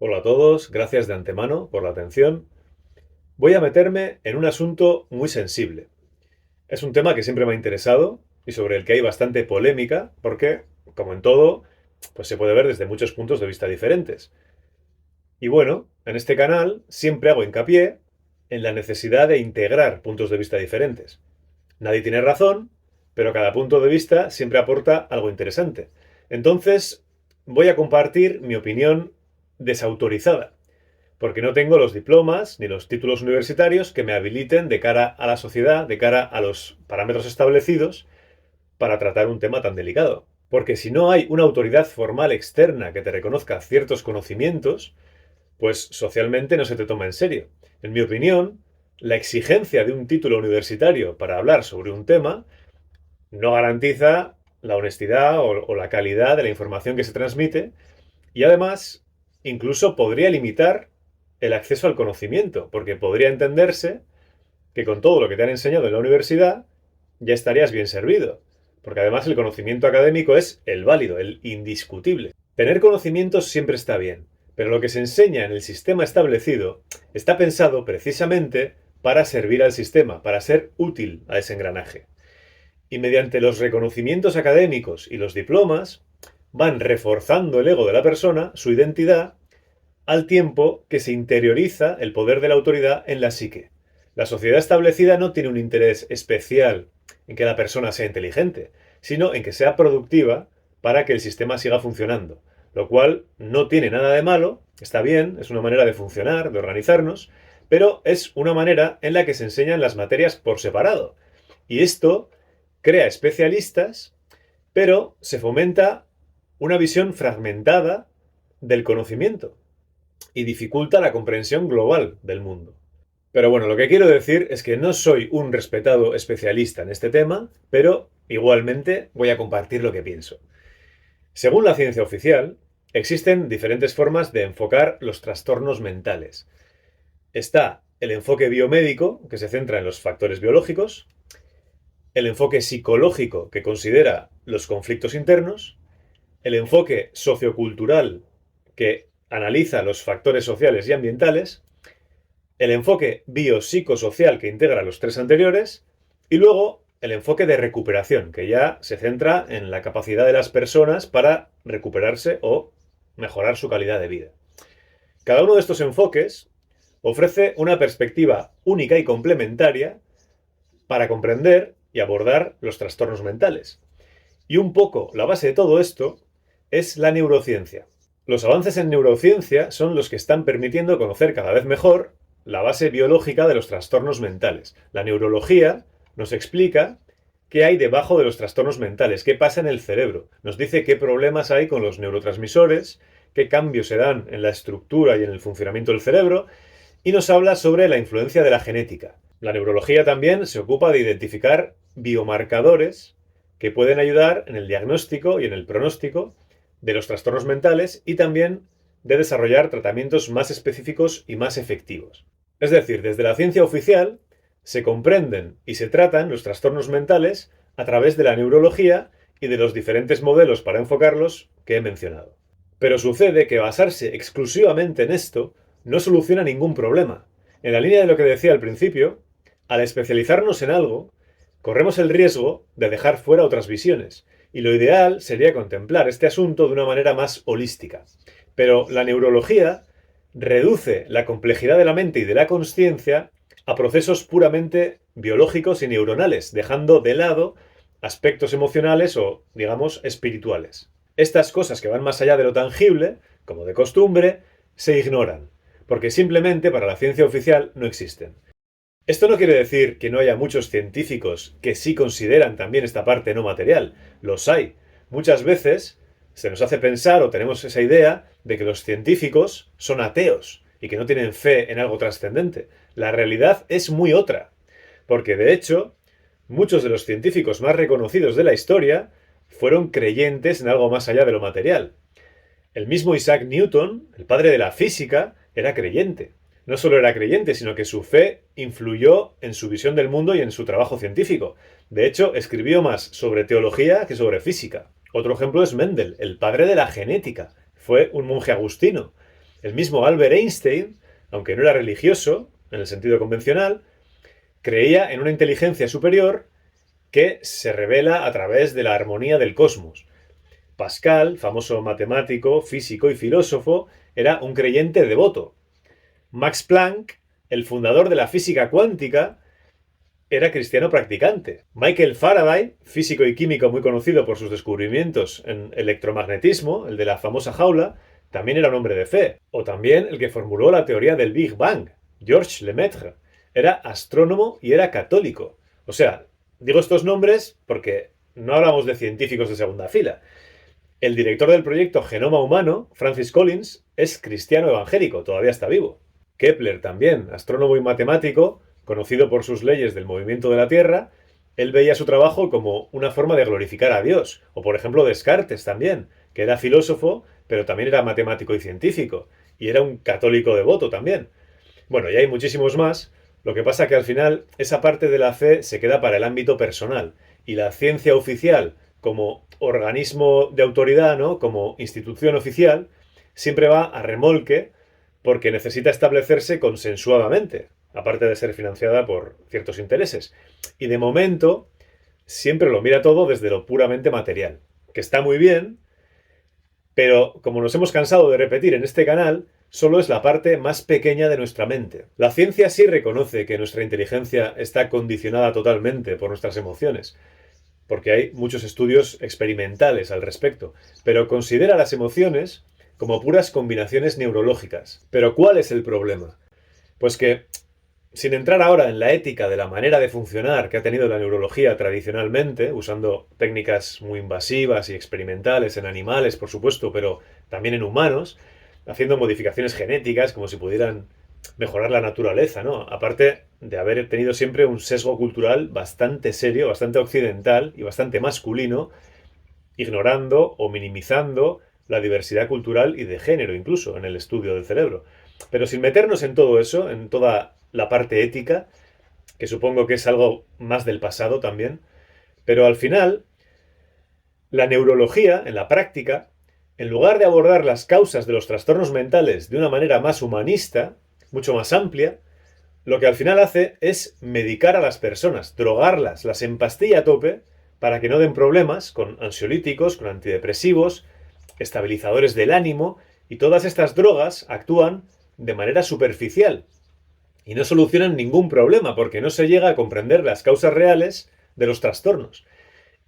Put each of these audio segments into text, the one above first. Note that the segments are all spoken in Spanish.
Hola a todos, gracias de antemano por la atención. Voy a meterme en un asunto muy sensible. Es un tema que siempre me ha interesado y sobre el que hay bastante polémica porque, como en todo, pues se puede ver desde muchos puntos de vista diferentes. Y bueno, en este canal siempre hago hincapié en la necesidad de integrar puntos de vista diferentes. Nadie tiene razón, pero cada punto de vista siempre aporta algo interesante. Entonces, voy a compartir mi opinión desautorizada porque no tengo los diplomas ni los títulos universitarios que me habiliten de cara a la sociedad, de cara a los parámetros establecidos para tratar un tema tan delicado. Porque si no hay una autoridad formal externa que te reconozca ciertos conocimientos, pues socialmente no se te toma en serio. En mi opinión, la exigencia de un título universitario para hablar sobre un tema no garantiza la honestidad o la calidad de la información que se transmite y además incluso podría limitar el acceso al conocimiento, porque podría entenderse que con todo lo que te han enseñado en la universidad ya estarías bien servido, porque además el conocimiento académico es el válido, el indiscutible. Tener conocimientos siempre está bien, pero lo que se enseña en el sistema establecido está pensado precisamente para servir al sistema, para ser útil a ese engranaje. Y mediante los reconocimientos académicos y los diplomas van reforzando el ego de la persona, su identidad, al tiempo que se interioriza el poder de la autoridad en la psique. La sociedad establecida no tiene un interés especial en que la persona sea inteligente, sino en que sea productiva para que el sistema siga funcionando, lo cual no tiene nada de malo, está bien, es una manera de funcionar, de organizarnos, pero es una manera en la que se enseñan las materias por separado. Y esto crea especialistas, pero se fomenta una visión fragmentada del conocimiento y dificulta la comprensión global del mundo. Pero bueno, lo que quiero decir es que no soy un respetado especialista en este tema, pero igualmente voy a compartir lo que pienso. Según la ciencia oficial, existen diferentes formas de enfocar los trastornos mentales. Está el enfoque biomédico, que se centra en los factores biológicos, el enfoque psicológico, que considera los conflictos internos, el enfoque sociocultural, que analiza los factores sociales y ambientales, el enfoque biopsicosocial, que integra los tres anteriores, y luego el enfoque de recuperación, que ya se centra en la capacidad de las personas para recuperarse o mejorar su calidad de vida. Cada uno de estos enfoques ofrece una perspectiva única y complementaria para comprender y abordar los trastornos mentales. Y un poco la base de todo esto es la neurociencia. Los avances en neurociencia son los que están permitiendo conocer cada vez mejor la base biológica de los trastornos mentales. La neurología nos explica qué hay debajo de los trastornos mentales, qué pasa en el cerebro. Nos dice qué problemas hay con los neurotransmisores, qué cambios se dan en la estructura y en el funcionamiento del cerebro, y nos habla sobre la influencia de la genética. La neurología también se ocupa de identificar biomarcadores que pueden ayudar en el diagnóstico y en el pronóstico de los trastornos mentales y también de desarrollar tratamientos más específicos y más efectivos. Es decir, desde la ciencia oficial se comprenden y se tratan los trastornos mentales a través de la neurología y de los diferentes modelos para enfocarlos que he mencionado. Pero sucede que basarse exclusivamente en esto no soluciona ningún problema. En la línea de lo que decía al principio, al especializarnos en algo, corremos el riesgo de dejar fuera otras visiones, y lo ideal sería contemplar este asunto de una manera más holística. Pero la neurología reduce la complejidad de la mente y de la consciencia a procesos puramente biológicos y neuronales, dejando de lado aspectos emocionales o, digamos, espirituales. Estas cosas que van más allá de lo tangible, como de costumbre, se ignoran, porque simplemente para la ciencia oficial no existen. Esto no quiere decir que no haya muchos científicos que sí consideran también esta parte no material. Los hay. Muchas veces se nos hace pensar o tenemos esa idea de que los científicos son ateos y que no tienen fe en algo trascendente. La realidad es muy otra, porque de hecho muchos de los científicos más reconocidos de la historia fueron creyentes en algo más allá de lo material. El mismo Isaac Newton, el padre de la física, era creyente. No solo era creyente, sino que su fe influyó en su visión del mundo y en su trabajo científico. De hecho, escribió más sobre teología que sobre física. Otro ejemplo es Mendel, el padre de la genética. Fue un monje agustino. El mismo Albert Einstein, aunque no era religioso, en el sentido convencional, creía en una inteligencia superior que se revela a través de la armonía del cosmos. Pascal, famoso matemático, físico y filósofo, era un creyente devoto. Max Planck, el fundador de la física cuántica, era cristiano practicante. Michael Faraday, físico y químico muy conocido por sus descubrimientos en electromagnetismo, el de la famosa jaula, también era un hombre de fe. O también el que formuló la teoría del Big Bang, Georges Lemaitre, era astrónomo y era católico. O sea, digo estos nombres porque no hablamos de científicos de segunda fila. El director del proyecto Genoma Humano, Francis Collins, es cristiano evangélico, todavía está vivo. Kepler también, astrónomo y matemático, conocido por sus leyes del movimiento de la Tierra, él veía su trabajo como una forma de glorificar a Dios. O por ejemplo Descartes también, que era filósofo, pero también era matemático y científico, y era un católico devoto también. Bueno, y hay muchísimos más. Lo que pasa que al final esa parte de la fe se queda para el ámbito personal, y la ciencia oficial, como organismo de autoridad, ¿no?, como institución oficial, siempre va a remolque porque necesita establecerse consensuadamente, aparte de ser financiada por ciertos intereses. Y de momento siempre lo mira todo desde lo puramente material, que está muy bien, pero como nos hemos cansado de repetir en este canal, solo es la parte más pequeña de nuestra mente. La ciencia sí reconoce que nuestra inteligencia está condicionada totalmente por nuestras emociones, porque hay muchos estudios experimentales al respecto, pero considera las emociones como puras combinaciones neurológicas. ¿Pero cuál es el problema? Pues que, sin entrar ahora en la ética de la manera de funcionar que ha tenido la neurología tradicionalmente, usando técnicas muy invasivas y experimentales en animales, por supuesto, pero también en humanos, haciendo modificaciones genéticas como si pudieran mejorar la naturaleza, ¿no? Aparte de haber tenido siempre un sesgo cultural bastante serio, bastante occidental y bastante masculino, ignorando o minimizando la diversidad cultural y de género incluso en el estudio del cerebro. Pero sin meternos en todo eso, en toda la parte ética, que supongo que es algo más del pasado también, pero al final, la neurología, en la práctica, en lugar de abordar las causas de los trastornos mentales de una manera más humanista, mucho más amplia, lo que al final hace es medicar a las personas, drogarlas, las empastilla a tope para que no den problemas con ansiolíticos, con antidepresivos, estabilizadores del ánimo, y todas estas drogas actúan de manera superficial y no solucionan ningún problema porque no se llega a comprender las causas reales de los trastornos.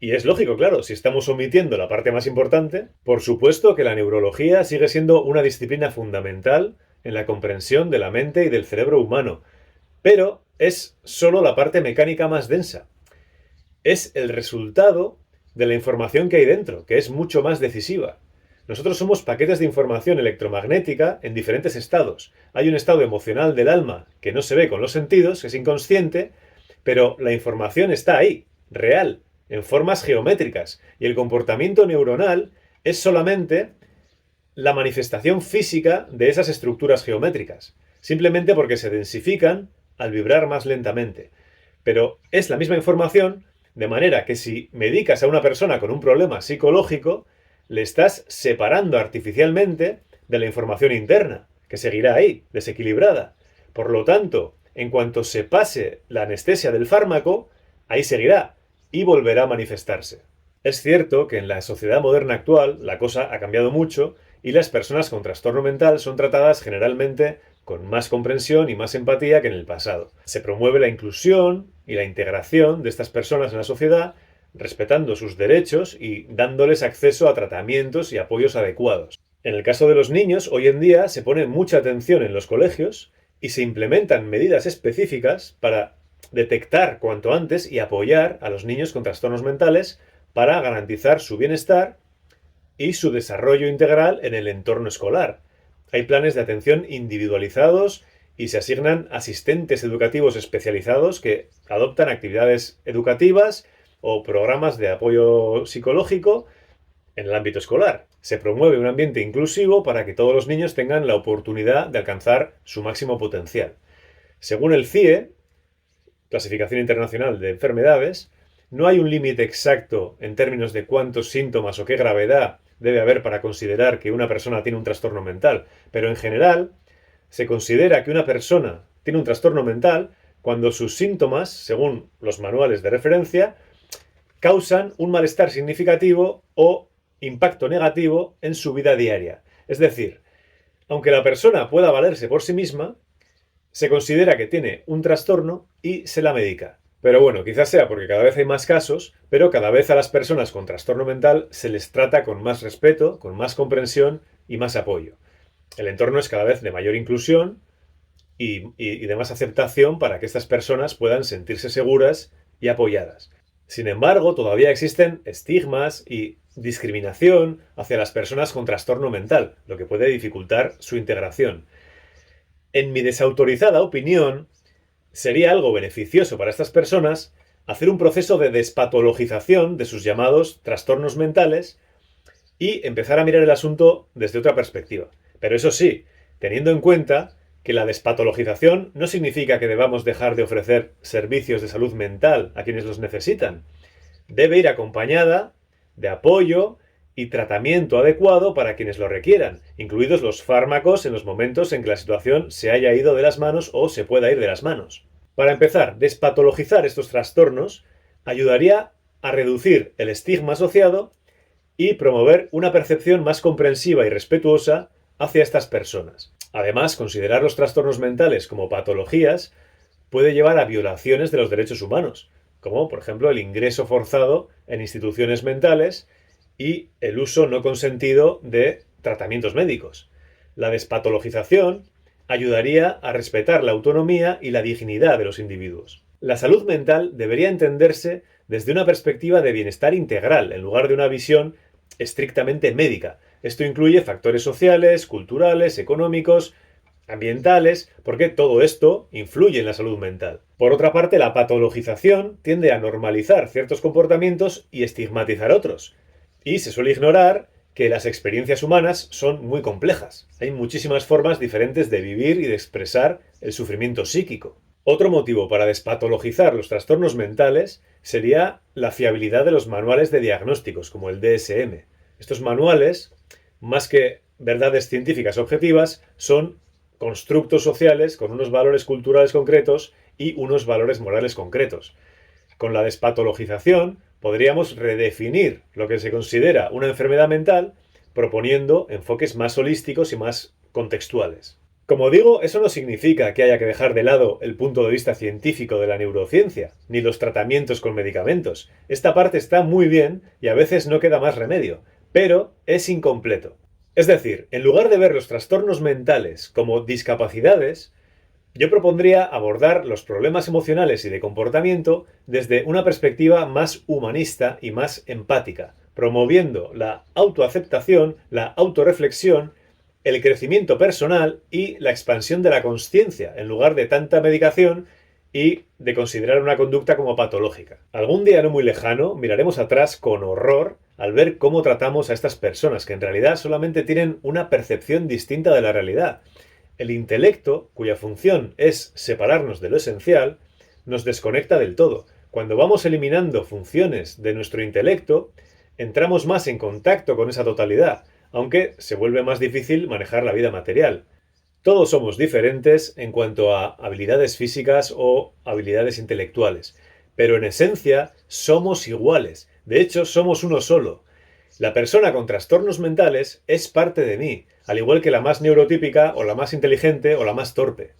Y es lógico, claro, si estamos omitiendo la parte más importante, por supuesto que la neurología sigue siendo una disciplina fundamental en la comprensión de la mente y del cerebro humano, pero es solo la parte mecánica más densa. Es el resultado de la información que hay dentro, que es mucho más decisiva. Nosotros somos paquetes de información electromagnética en diferentes estados. Hay un estado emocional del alma que no se ve con los sentidos, que es inconsciente, pero la información está ahí, real, en formas geométricas. Y el comportamiento neuronal es solamente la manifestación física de esas estructuras geométricas, simplemente porque se densifican al vibrar más lentamente. Pero es la misma información, de manera que si medicas a una persona con un problema psicológico, le estás separando artificialmente de la información interna, que seguirá ahí, desequilibrada. Por lo tanto, en cuanto se pase la anestesia del fármaco, ahí seguirá y volverá a manifestarse. Es cierto que en la sociedad moderna actual la cosa ha cambiado mucho y las personas con trastorno mental son tratadas generalmente con más comprensión y más empatía que en el pasado. Se promueve la inclusión y la integración de estas personas en la sociedad, respetando sus derechos y dándoles acceso a tratamientos y apoyos adecuados. En el caso de los niños, hoy en día se pone mucha atención en los colegios y se implementan medidas específicas para detectar cuanto antes y apoyar a los niños con trastornos mentales para garantizar su bienestar y su desarrollo integral en el entorno escolar. Hay planes de atención individualizados y se asignan asistentes educativos especializados que adoptan actividades educativas o programas de apoyo psicológico en el ámbito escolar. Se promueve un ambiente inclusivo para que todos los niños tengan la oportunidad de alcanzar su máximo potencial. Según el CIE, Clasificación Internacional de Enfermedades, no hay un límite exacto en términos de cuántos síntomas o qué gravedad debe haber para considerar que una persona tiene un trastorno mental, pero en general se considera que una persona tiene un trastorno mental cuando sus síntomas, según los manuales de referencia, causan un malestar significativo o impacto negativo en su vida diaria. Es decir, aunque la persona pueda valerse por sí misma, se considera que tiene un trastorno y se la medica. Pero bueno, quizás sea porque cada vez hay más casos, pero cada vez a las personas con trastorno mental se les trata con más respeto, con más comprensión y más apoyo. El entorno es cada vez de mayor inclusión y de más aceptación para que estas personas puedan sentirse seguras y apoyadas. Sin embargo, todavía existen estigmas y discriminación hacia las personas con trastorno mental, lo que puede dificultar su integración. En mi desautorizada opinión, sería algo beneficioso para estas personas hacer un proceso de despatologización de sus llamados trastornos mentales y empezar a mirar el asunto desde otra perspectiva. Pero eso sí, teniendo en cuenta que la despatologización no significa que debamos dejar de ofrecer servicios de salud mental a quienes los necesitan. Debe ir acompañada de apoyo y tratamiento adecuado para quienes lo requieran, incluidos los fármacos en los momentos en que la situación se haya ido de las manos o se pueda ir de las manos. Para empezar, despatologizar estos trastornos ayudaría a reducir el estigma asociado y promover una percepción más comprensiva y respetuosa hacia estas personas. Además, considerar los trastornos mentales como patologías puede llevar a violaciones de los derechos humanos, como por ejemplo el ingreso forzado en instituciones mentales y el uso no consentido de tratamientos médicos. La despatologización ayudaría a respetar la autonomía y la dignidad de los individuos. La salud mental debería entenderse desde una perspectiva de bienestar integral, en lugar de una visión estrictamente médica. Esto incluye factores sociales, culturales, económicos, ambientales, porque todo esto influye en la salud mental. Por otra parte, la patologización tiende a normalizar ciertos comportamientos y estigmatizar otros. Y se suele ignorar que las experiencias humanas son muy complejas. Hay muchísimas formas diferentes de vivir y de expresar el sufrimiento psíquico. Otro motivo para despatologizar los trastornos mentales sería la fiabilidad de los manuales de diagnósticos, como el DSM. Estos manuales, más que verdades científicas objetivas, son constructos sociales con unos valores culturales concretos y unos valores morales concretos. Con la despatologización podríamos redefinir lo que se considera una enfermedad mental, proponiendo enfoques más holísticos y más contextuales. Como digo, eso no significa que haya que dejar de lado el punto de vista científico de la neurociencia, ni los tratamientos con medicamentos. Esta parte está muy bien y a veces no queda más remedio, pero es incompleto. Es decir, en lugar de ver los trastornos mentales como discapacidades, yo propondría abordar los problemas emocionales y de comportamiento desde una perspectiva más humanista y más empática, promoviendo la autoaceptación, la autorreflexión, el crecimiento personal y la expansión de la consciencia, en lugar de tanta medicación y de considerar una conducta como patológica. Algún día no muy lejano miraremos atrás con horror al ver cómo tratamos a estas personas, que en realidad solamente tienen una percepción distinta de la realidad. El intelecto, cuya función es separarnos de lo esencial, nos desconecta del todo. Cuando vamos eliminando funciones de nuestro intelecto, entramos más en contacto con esa totalidad, aunque se vuelve más difícil manejar la vida material. Todos somos diferentes en cuanto a habilidades físicas o habilidades intelectuales, pero en esencia somos iguales. De hecho, somos uno solo. La persona con trastornos mentales es parte de mí, al igual que la más neurotípica o la más inteligente o la más torpe.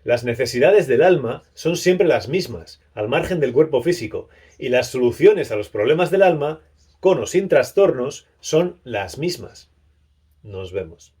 Las necesidades del alma son siempre las mismas, al margen del cuerpo físico, y las soluciones a los problemas del alma, con o sin trastornos, son las mismas. Nos vemos.